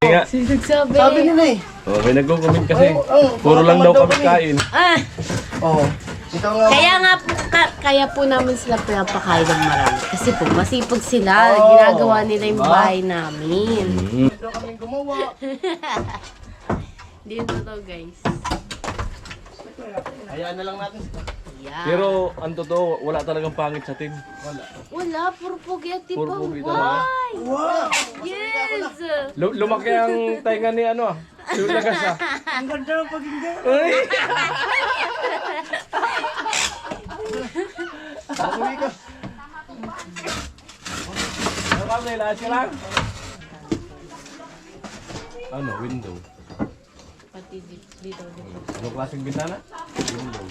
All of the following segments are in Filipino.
Nga. Sinagsabi. Sabi nila eh. Oh, may nagko-comment kasi. Puro lang daw kami kain. Ah, Oo. Ito nga. kaya nga po, kaya po namin sila pinapakain ng marami. Kasi po, masipag sila. Oo. Ginagawa nila yung Diba? bahay namin. Ito kaming gumawa. Hindi ito to, guys. Hayaan na lang natin. Yeah. Pero ang totoo, wala talagang pangit sa team. Wala, puro pogi at Puro tipang. pogi talaga. Why? Wow! Yes! Lumaki ang tainga ni ano ah. Sulagas ah. Ang ganda ng paginggan. Uy! Uwi ka. Ano kami, lahat ka lang? Ano, window. Pati dito. Ano klaseng bintana? Window.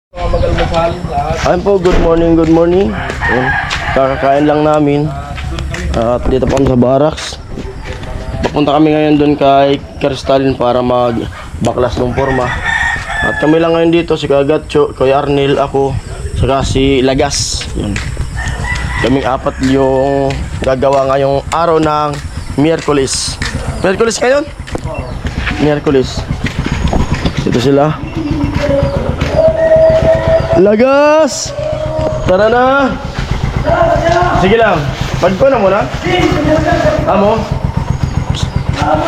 Mga magalmusal lahat. Ayun po, good morning, good morning. Ayun, kakakain lang namin. At dito pa kami sa barracks. Papunta kami ngayon doon kay Kristalin para magbaklas ng forma. At kami lang ngayon dito, si Kagatcho, Kuya Arnel, ako, saka si Lagas. Yun. Kaming apat yung gagawa ngayong araw ng Miyerkules. Miyerkules ngayon? Miyerkules. Ito sila. Lagas! Tara na! Sige lang. Pagko na muna. Amo.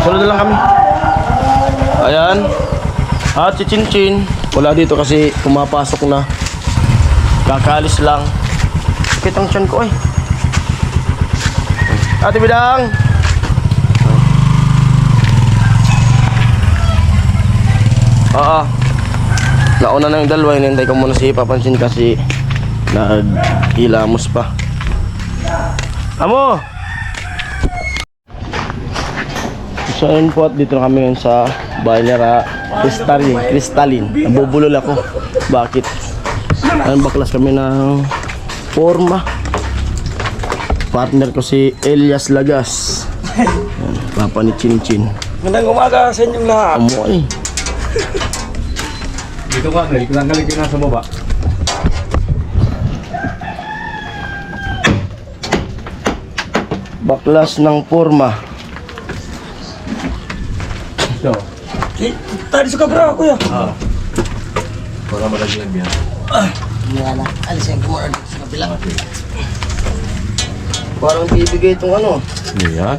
Sunod na lang kami. Ayan. At si Chinchin. Wala dito kasi pumapasok na. Kakalis lang. Sakit ang tiyan ko eh. Ate Bidang! Oo. Nauna na yung dalawa. Hinintay ko muna si Papansin kasi naghilamos pa. Amo! So ayun po at dito na kami ngayon sa bahay nila Kristalin. Nabubulol ako. Bakit? Ayun, baklas kami ng forma. Partner ko si Elias Lagas. Ayun, papa ni Chinchin. Magandang umaga sa inyong lahat. Amo eh. Dito ka, Nel. Kinanggaling ka na sa baba. Baklas ng forma. So, Tadi suka berapa kuya? para malaglag yan. Wala. Alis yung kumara dito sa kabila. Parang bibigay itong ano. Yan.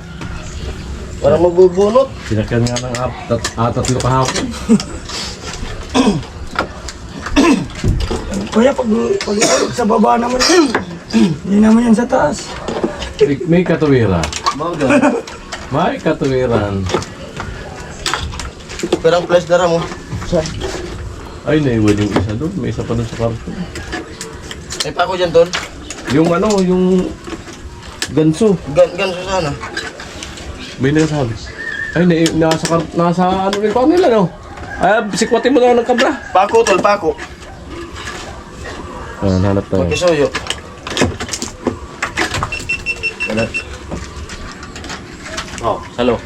Parang magbubunot. Sinakyan nga ng tatlo kahapon. Kuya, pag sa baba naman yan. Hindi naman yan sa taas. May katuwira. Baga. May katuwiran. Pero ang flash dara mo. Ay, naiwan yung isa doon. May isa pa doon sa karton. May pako dyan, tol. Yung ano, yung ganso. Ganso sana. May nasabi. Ay, nasa ano rin pa nila, no? Ay, sikwatin mo na ng kabra. Pako, tol, pako. Ayan, hanap tayo. Magkisuyo. Oh, salo.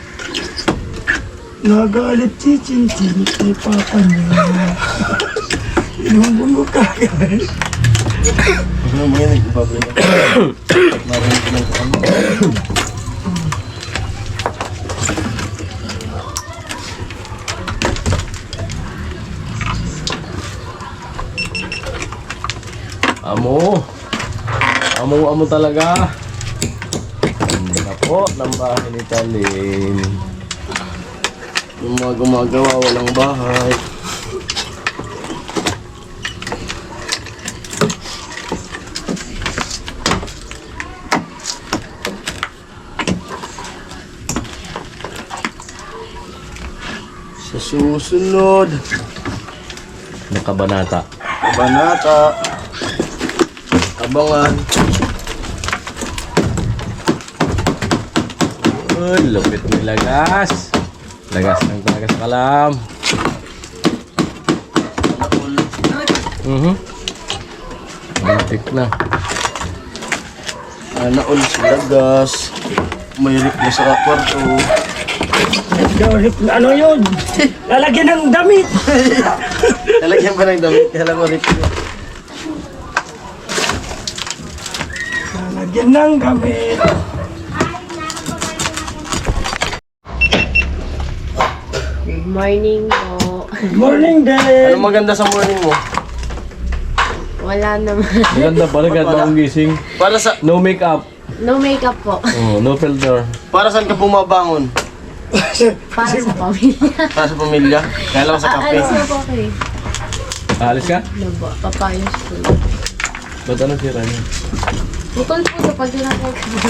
Nagalit si Chinchin kay papa niya. Inumbong ko kagad. Ano mo yan, nagpapalay na. Marinig ko lang ano. Amo talaga. Na po, ng bahay ni Talin. Yung mga gumagawa, walang bahay. Sa susunod, Nakabanata. Banata, abangan. Uy, lupit ni Lagas. Lagas ng talaga sa kalam. Antik na. Naol si Lagas. May rip na sa kwarto. Ano yun? Lalagyan ng damit. Lalagyan pa ng damit, kaya lang rip. Bigyan ng gamit. Good morning po. Good morning, Dad. Ano maganda sa morning mo? Wala naman. Maganda pala kahit bagong gising. Para sa No makeup. No makeup po. Oh, no filter. para saan ka bumabangon? Para sa pamilya. Para sa pamilya? Kaya lang sa kape. Alis na po kayo. Alis ka? Ano ba? Papayos po. Ba't ano sira niya? Bukol po sa pag tinapay ko.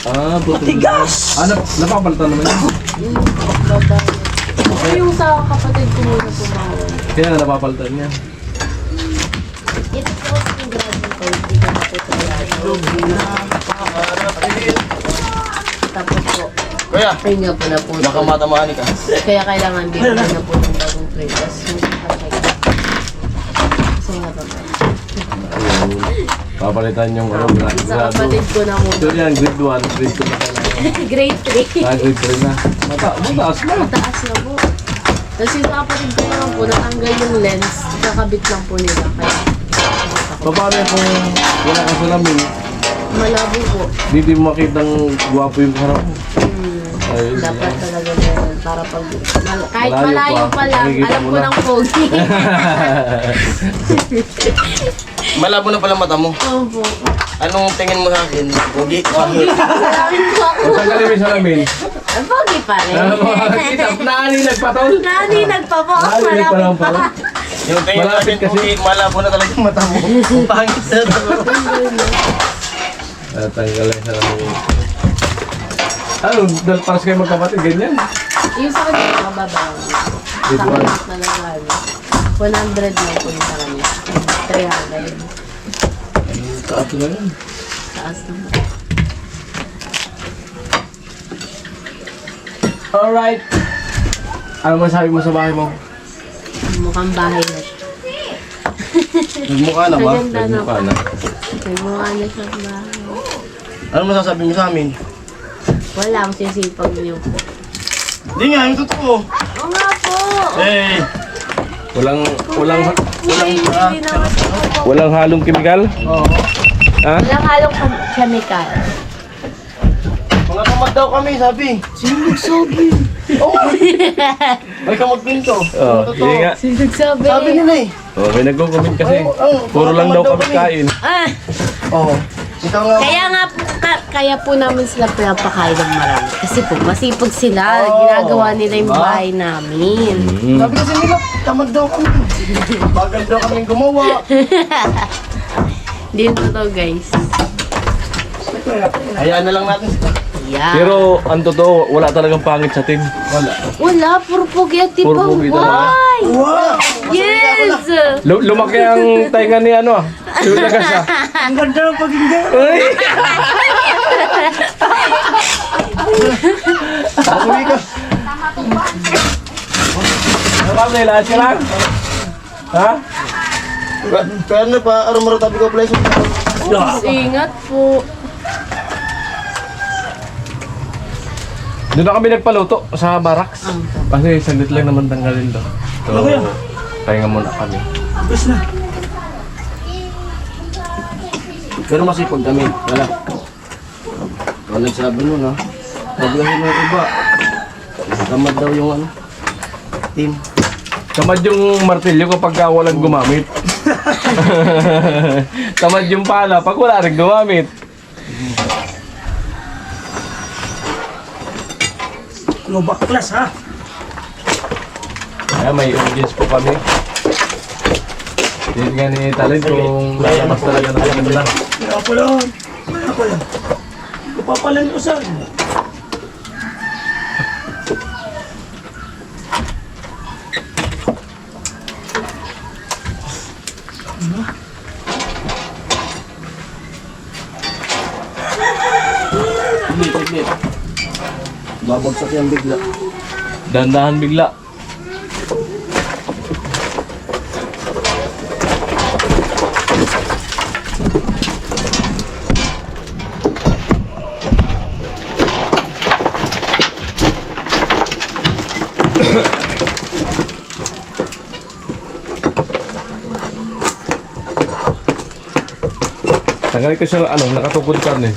Ah, buti. Tigas! Ah, napapalitan naman yun. Babae. Ito yung sa kapatid ko muna pumawa. Kaya nga napapalitan niya. Ito po yung grabe ko. Hindi ko na po talaga. Tapos po, Kuya, pahinga po na po. baka matamaan ka. Kaya kailangan bigyan na po ng bagong plate. Tapos yung kapatid. Kasi nga pa po. Papalitan yung ano, grado. Sa kapatid ko na Ito muna. yan, grade 1, grade 2 na kailangan. Grade 3. Ah, grade 3 na. Mataas na. Mataas na po. Tapos yung sa kapatid ko naman po, natanggal yung lens. Kakabit lang po nila. Kaya Paano yan kung wala ka sa lamin? malabo po. Hindi mo makitang gwapo yung harap mo. Ayun. Dapat talaga meron para pag kahit Malayo malayo pa, pa lang, nakikita alam mo ko na. ng pogi. Malabo na pala mata mo. Opo. Anong tingin mo sa akin? Pogi? Pogi. Salamin po ako. Kung tanggalin mo yung salamin. Ang pogi pa rin. Kita, naani nagpatol. Nani nagpapo. Naani nagpalang Malapit pa. pala. Yung tingin natin Malapit kasi. pogi, malabo na talaga yung mata mo. Ang pangit na Tanggalin yung salamin. Ano, dahil paras kayo magkapatid, ganyan. Yung sa kanya, mababaw. Good Sa one. kanya talaga. 100 lang po yung sa kanya. 300. Taas na yun. Taas naman. Alright. Ano masabi mo sa bahay mo? Mukhang bahay na siya. Nagmukha na ba? Maganda na po. Nagmukha na. Nagmukha na siya sa bahay. Ano masasabi mo sa amin? Wala akong sisipag niyo po. Hindi nga, yung totoo. Oo nga po! Eh, Walang Hindi naman po. walang halong kimikal? oo. Ha? Walang halong chemical. Mga tamad daw kami, sabi. Sino nagsabi? Oo. May kamot pinto. Oh, sige nga. Sino nagsabi? Sabi nila eh. Oh, may nagko-comment kasi. Oo, Puro lang daw kami kain. Ah! Oo. Ikaw nga. Kaya nga po, kaya po namin sila pinapakain ng marami. Kasi po, masipag sila. Oo. Ginagawa nila yung Diba? bahay namin. Sabi kasi nila, tamad daw kami. Bagal daw kaming gumawa. Hindi yun totoo, guys. Hayaan na lang natin sila. Yeah. Pero ang totoo, wala talagang pangit sa team. Wala. Wala, puro pogi at Puro pogi talaga. Why? Wow! Yes! Lumaki ang tainga ni ano ah. Yung lagas ah. Ang ganda ng pagiging. Uy! Uwi ka. Ano ba, may lahat ka lang? Ha? Kaya na pa, araw-araw tabi ko place. Ingat po. Doon na kami nagpaluto sa barracks. Kasi saglit lang naman tanggalin doon. So, pahinga muna kami. Bus na. Pero masipag kami. Wala. Wala sabi nun ha. Sabi kasi ng iba. Tamad daw yung ano. Team. Tamad yung martilyo kapag walang gumamit. Tamad yung pala pag wala rin gumamit. Ano baklas ha? Kaya may audience po kami. Hindi nga ni Talent kung lalabas talaga ng kanila. Kaya ko lang. Kaya ko lang. Kapapalan ko saan? Saglit. Babagsak yan bigla. Dandahan bigla. Tanggalin ko siya, ano, nakatukod karne.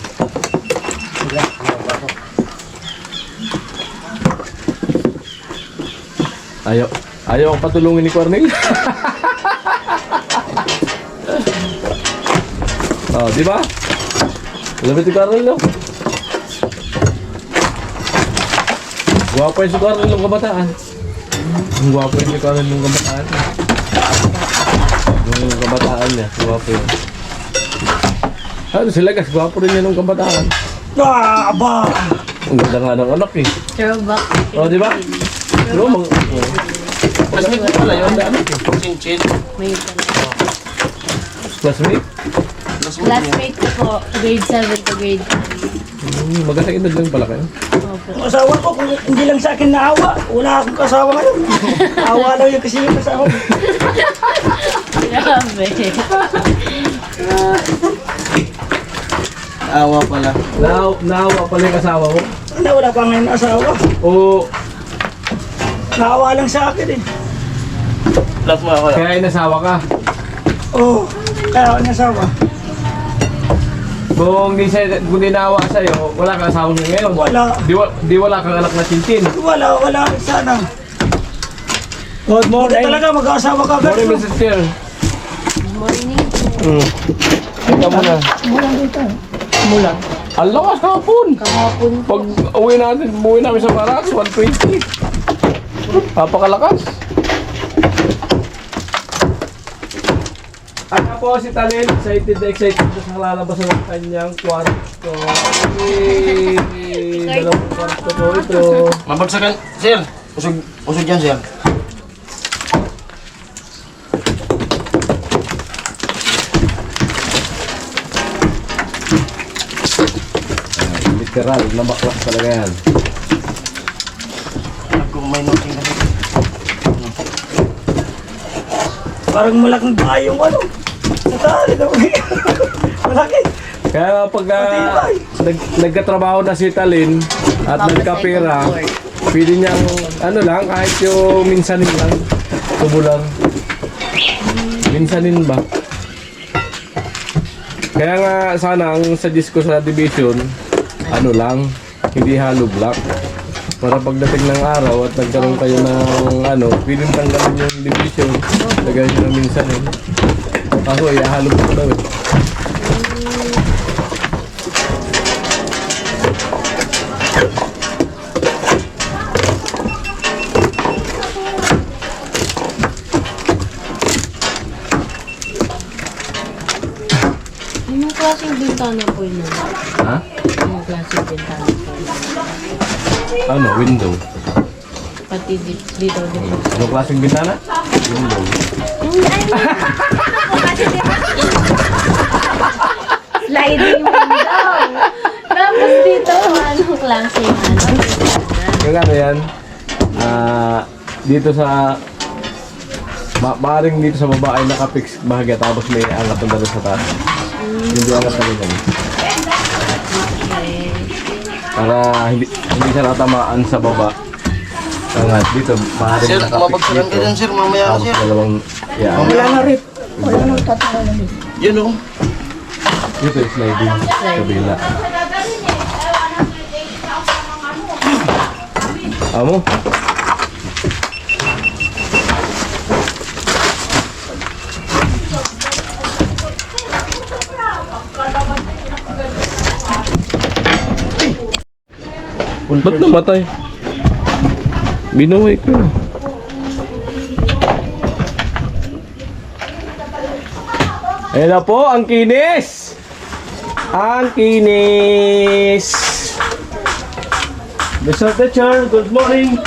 Ayaw ang patulungin ni Cornel. Oh, di ba? Lapit ni Cornel, no? Gwapo yung si Cornel ng kabataan. Ang gwapo yung si Cornel ng kabataan. Yung kabataan niya, gwapo yun. Ano sila guys, gwapo rin niya ng kabataan. Ah, aba! Ang ganda nga ng anak eh. Throwback. Oh, di ba? Pero Classmate mo pala yun, ano? Chin-chin. May pala. classmate. Classmate ko po, grade 7 to grade 10. Magandang edad lang pala kayo. Opo. Ang asawa ko, kung hindi lang sa akin naawa, wala akong kasawa ngayon. Awa lang yung kasi yung kasawa ko. Grabe. Awa pala. Naawa pala yung asawa mo? Ano, wala pa ngayon asawa. O Naawa lang sa akin eh. Plus mo ako. kaya inasawa ka? Oo, kaya ako nasawa. Kung di naawa sa'yo, wala kang asawa niya ngayon? Wala. Di wala kang anak na Tintin? Wala sana. Good Hindi talaga mag-asawa ka. Morning, Mrs. Chair. Good morning. Ikaw mo na. Mulan. Ang lakas kahapon. Kahapon po. Pag umuwi namin sa Barracks, 120. Papakalakas. Ano po si Talin, excited na sa lalabasan ng kanyang kwarto. Dalawang kwarto po ito. Mabagsakan, sir. Usog yan, sir. Literal, na baklas talaga yan. Kung may noting na. Parang malaking bahay yung ano. Natali na malaki. Kaya pag nagkatrabaho na si Talin at Tapos nagkapera, second floor. pwede niyang ano lang, kahit yung minsanin lang, tubo lang. Minsanin ba? Kaya nga sana ang suggest ko sa division, ano lang, hindi hollow block. Para pagdating ng araw at nagkaroon kayo ng ano, pwedeng tanggalin yung division, lagay nyo ng minsanin. Kaso ihalo ko daw eh. Anong klaseng bintana po yun? Ha? Anong klaseng bintana po yun? Ano? Window. Pati dito din po. Anong klaseng bintana? Window. Sliding window. Tapos dito, anong klaseng bintana? Yung ano yan, dito sa maaring dito sa baba ay nakapix bahagya tapos may angat na dalo sa taas. Hindi angat na ganyan. Okay. Para hindi siya natamaan sa baba. Angat dito, maaring Sir, nakapix mabagsakan ka dito. dyan, sir. Mamaya ka, Tapos sir. dalawang, yan. Wala na rin. Wala na tatalo na. Yun, oh. Dito is sliding kabila. Amo? Ba't namatay? Binuhay ko na. Ayan na po, ang kinis! Ang kinis! Mr. Teacher, good morning!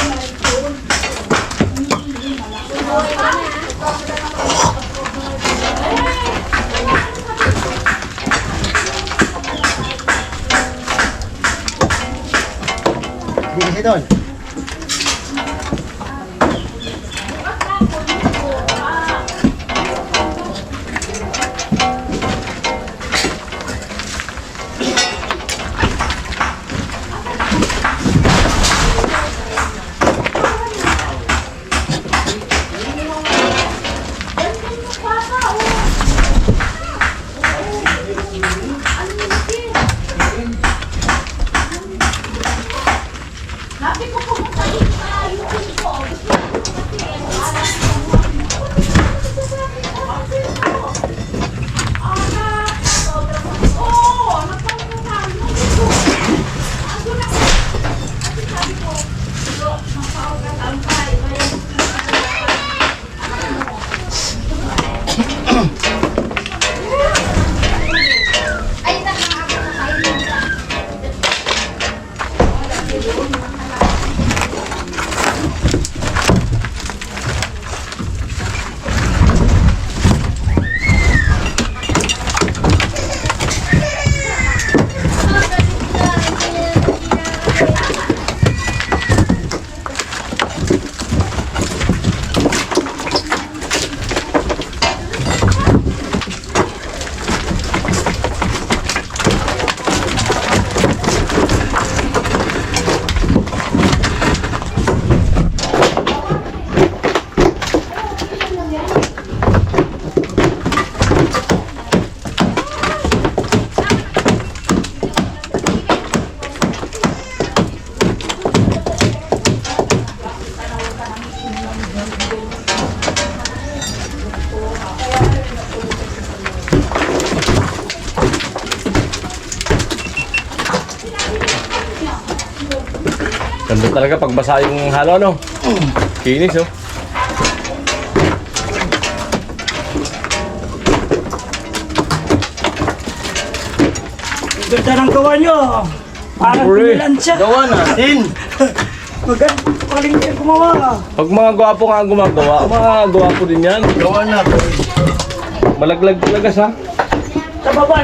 Hindi kasi doon. Ganda talaga pag basa yung halo, no? Kinis, oh. Ganda ng gawa nyo. Parang Uri. pinilansya. Gawa natin. Maganda. Paling kayo gumawa. Pag mga gwapo nga ang gumagawa, mga gwapo din yan. Gawa natin. Malaglag talaga sa. Sa baba.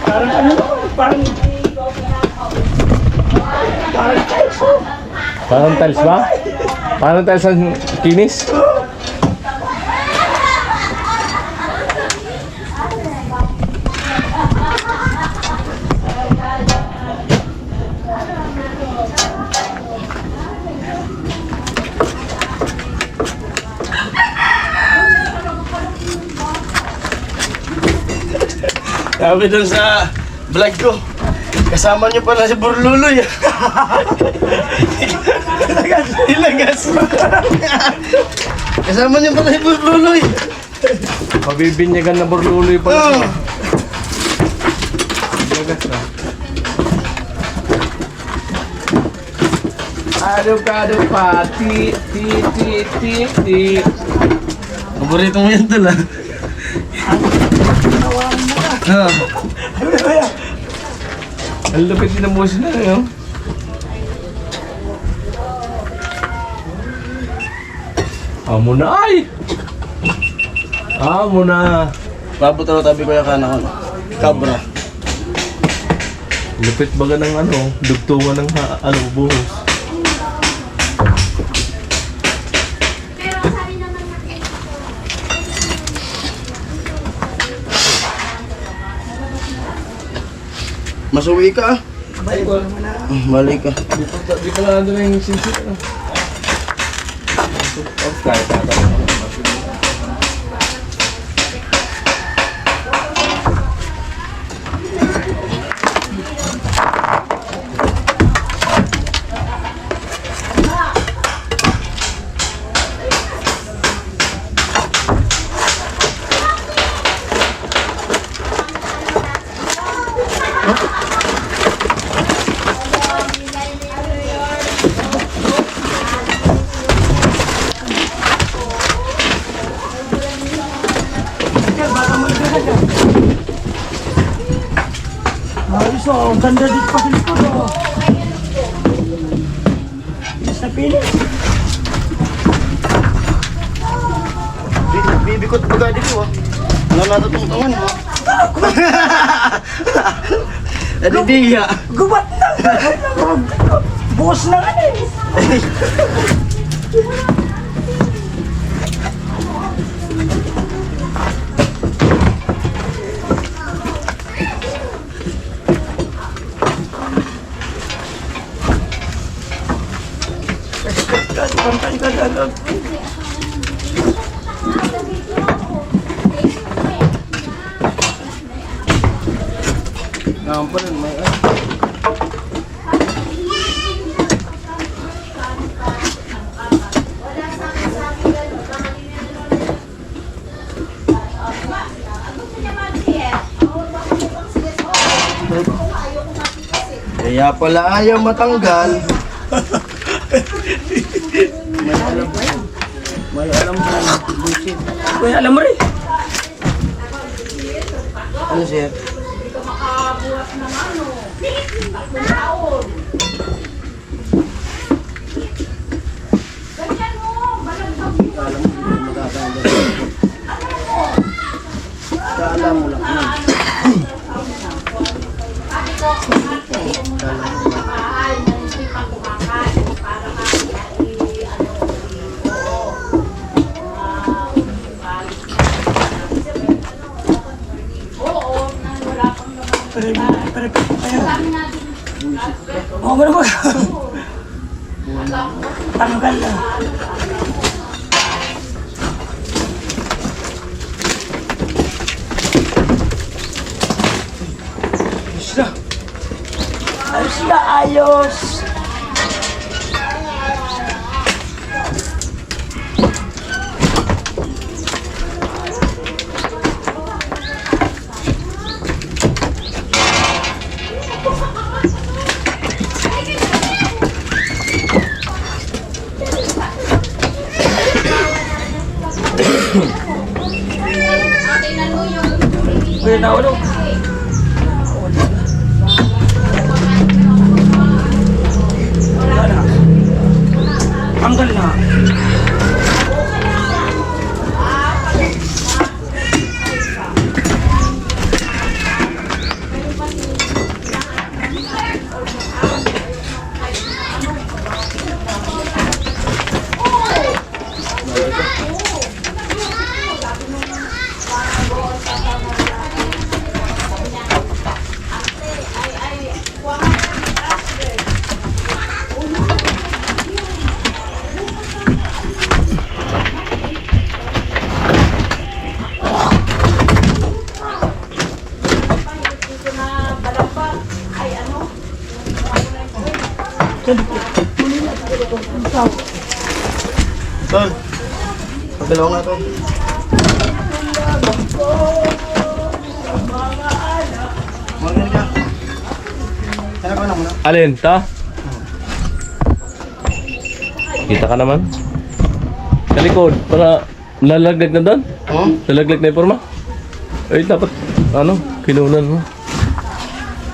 Parang ano, parang... Parang tiles. Parang tiles ba? Parang tiles ang kinis? Sabi dun sa vlog ko, kasama niyo pala si Burluloy. Ilagas. Kasama niyo pala si Burluloy. Mabibinyagan na burluloy pa. Oh. Lagas na. Ado pa, ti. Paborito mo yan tala. Ang lupit din ang boses na yun. Amo na ay! Amo na! Pabuto tabi ko yung kana ko. Cabra. Lupit baga ng ano, dugtungan ng buhos. Masuwi ka ah. Balik ka. Di pa na doon yung sinsit. Kahit Ayos oh, ang ganda dito pa sa likod oh. Sa pinis. Bibikot baga dito ah. Wala natutungtungan mo. Nadidiya. Gubat na! Buhos na nga eh. Pantay ka dalag. Ngayon pa rin may Kaya pala ayaw matanggal. May alam pa na bullshit. Uy, alam mo rin. Ano siya? Kala mo lang yun. Oo, ano ba? Tanggal na. Ayos na. Ayos na, ayos. na ulo. Wala na. Tanggal na. Tol, pagdalaw nga tol. Magaling ka. Sana ko na muna. Alin, ta? Kita ka naman. Sa likod, para lalaglag na doon. Lalaglag na yung forma. Ay, dapat, ano, kinunan mo.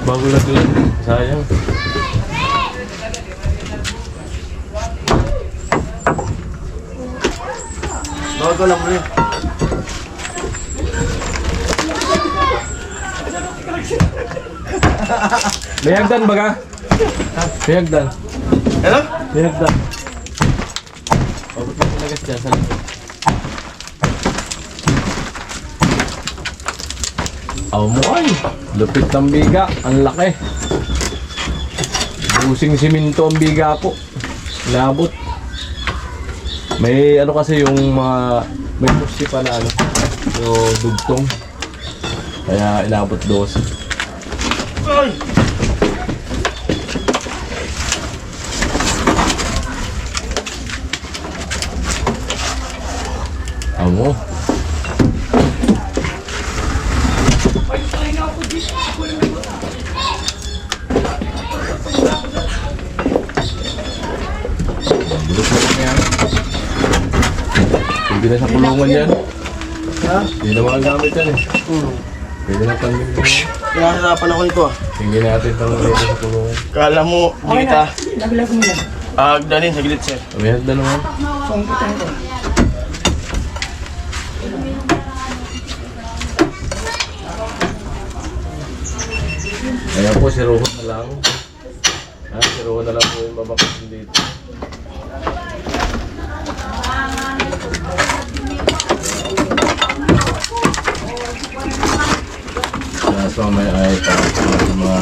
Bago laglag. Sayang. Bawag ko lang mo rin. May hagdan ba ka? May hagdan. Ano? May hagdan. Pabot mo talagas dyan sa likod. Aw mo ay, lupit ng biga. Ang laki. Busing siminto ang biga po. Labot. May ano kasi yung mga may pusi pa na ano, yung dugtong. Kaya inabot 12. Ay! Amo. Bulot na lang yan. Pwede na sa kulungan yan. Ha? Hindi na makagamit yan eh. Pwede na tanggalin mo. Pinahirapan ako nito ah. Hindi natin tanggalin sa kulungan. Kala mo, di kita Laglag mo yan. agdanin sa gilid sir. May hagdan naman. Sungkitan ko. Ayan po, si Rohon na lang. Si Rohon na lang po yung babakasin dito. So may ay para sa mga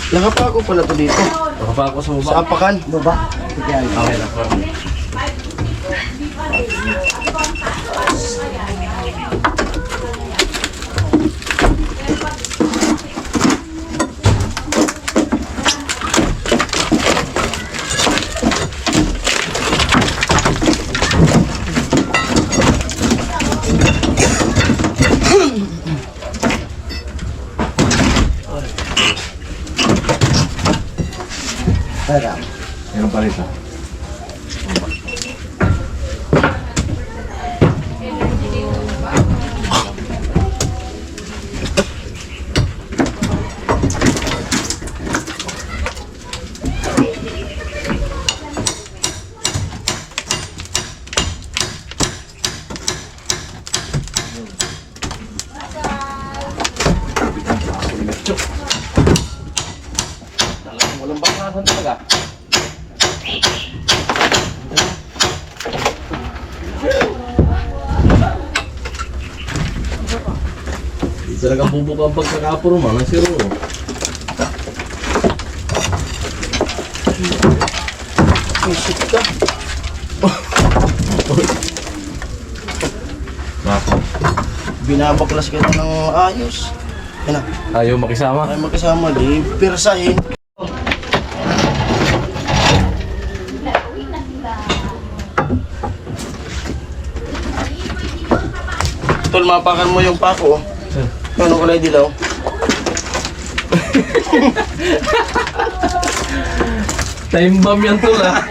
Nakapako pala to dito. Nakapa ako sa Sa baba. apakan. Baba. Okay na po. Meron pa rito. Walang bakasan talaga. Hindi talaga bubuk ang pagkakapurma ng si Roro. Isip ka. Bakit? Binabaklas kita ng ayos. Yan na. Ayaw makisama? Tayo magkasama, di pirsahin. Tol, mapakan mo yung pako. Ano kulay dilaw? Time bomb yan tol ah.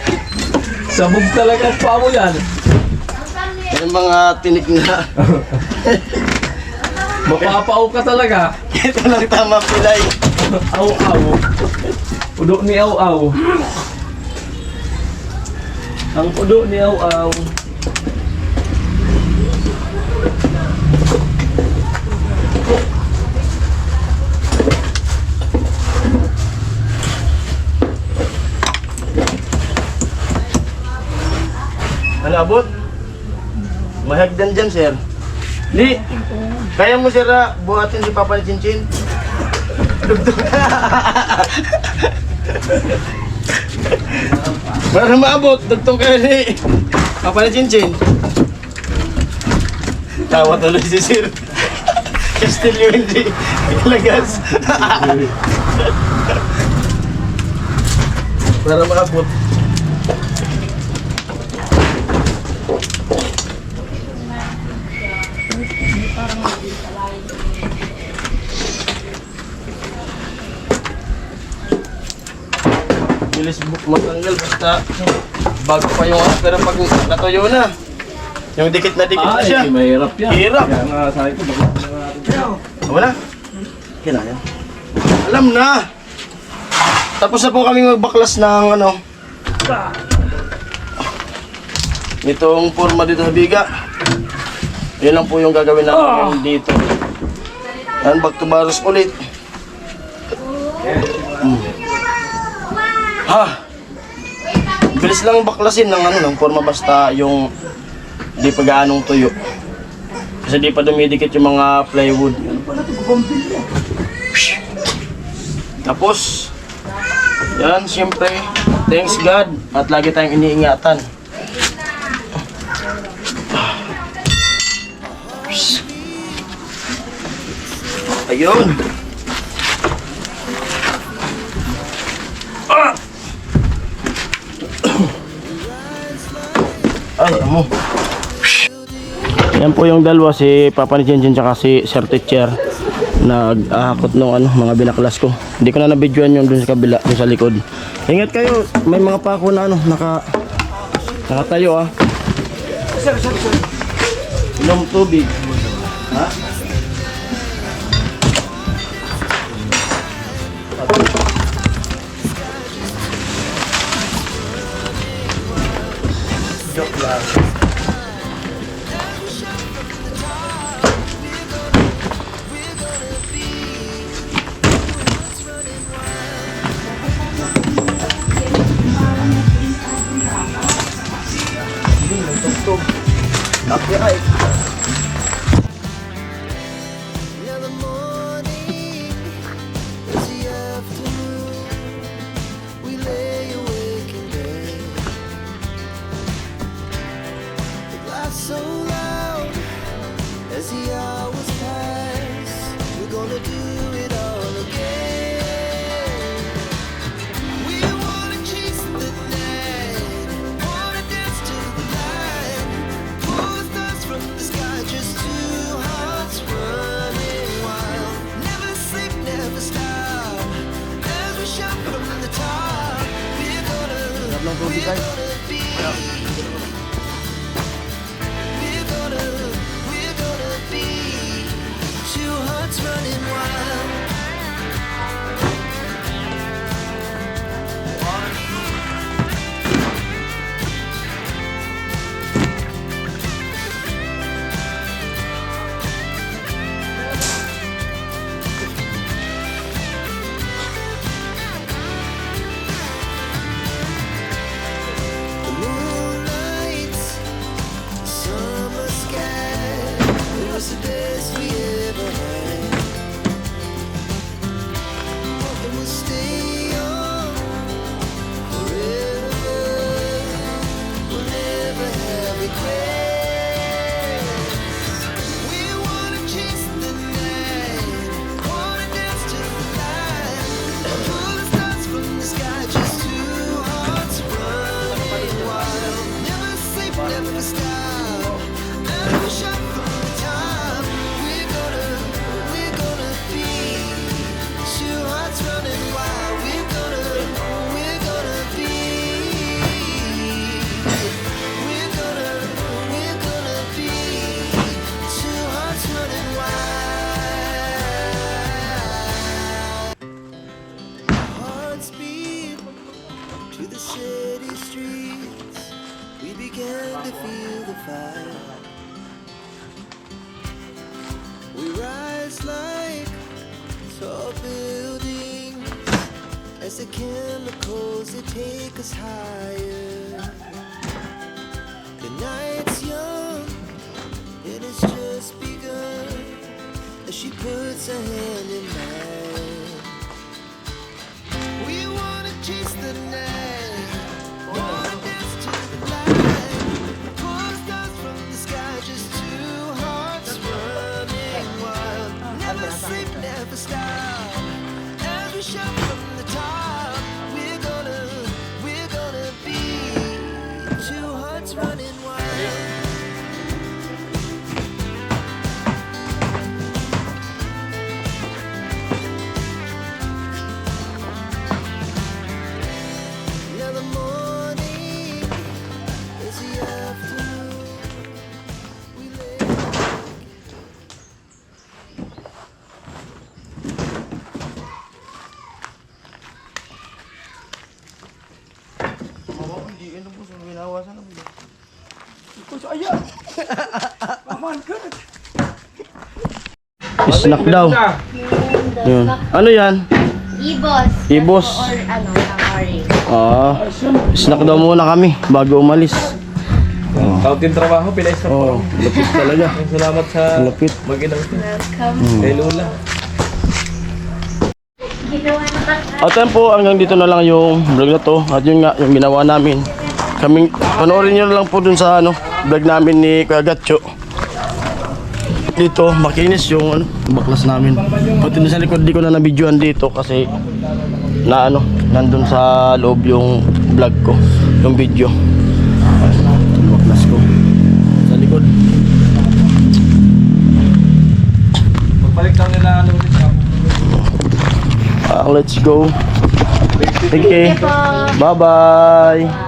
Sabog talaga pa mo yan. May mga tinik na. Mapapao ka talaga. Ito lang tama pilay. Aw-aw. Udo ni aw-aw. Ang udo ni aw-aw. Ano abot? Mahagdan dyan, sir. Di. Kaya mo, sir, buhatin si Papa ni Chinchin? Para maabot, dugtong kayo ni Papa ni Chinchin. Tawa tuloy si sir. Castillo hindi. Lagas. Para maabot. Bilis matanggal basta bago pa yung pero pag natuyo na yung dikit na siya. Ay, mahirap yan. Hirap. Kaya nga sabi ko, bakit na natin. Wala. Kinaya. Alam na. Tapos na po kami magbaklas ng ano. Itong forma dito sa biga. Yan lang po yung gagawin namin dito. Yan, back to baros ulit. Bilis lang baklasin ng ano, ng forma basta yung di pa gaanong tuyo. Kasi di pa dumidikit yung mga plywood. Tapos, yan, siyempre, thanks God at lagi tayong iniingatan. Ayun. Ay, amo. Yan po yung dalawa, si Papa ni Jinjin tsaka si Sir Teacher. Nag-ahakot ng ano, mga binaklas ko. Hindi ko na nabidyoan yung dun sa kabila, dun sa likod. Ingat kayo, may mga pako na ano, nakatayo Sir. Inom tubig. Ha? Joke lang. So loud as the hours pass, we're gonna do it all again. We wanna chase the night, wanna dance to the light, pull stars from the sky, just two hearts running wild. Never sleep, never stop, as we shout from the top. We're gonna be. We're gonna be two hearts running wild. It's the chemicals that take us higher. The night's young, it has just begun. As she puts her hand in mine, we wanna chase the night, wanna dance to the light. Pull stars from the sky, just two hearts running wild. Never sleep, never stop. As we shout from the top, we're gonna be two hearts running wild. Now the morning is the afternoon. We lay Snack daw. Yun. Ano yan? Ibos. Ibos. Or ano, tamari. Snack daw muna kami bago umalis. Kaunting trabaho, pinais na Oh, lapit talaga. Salamat sa Lapit. mag-inang Welcome. kay Lola. Ginawa na ka. At yan po, hanggang dito na lang yung vlog na to. At yun nga, yung ginawa namin. Kaming, panoorin nyo na lang po dun sa vlog namin ni Kuya Gatcho. Dito, makinis yung baklas namin. Pati dun sa likod, di ko na nabidyoan dito kasi nandun sa loob yung vlog ko, yung video. Yung baklas ko. Sa likod. Pagbalik daw nila ulit siya. Let's go. Okay. Bye-bye.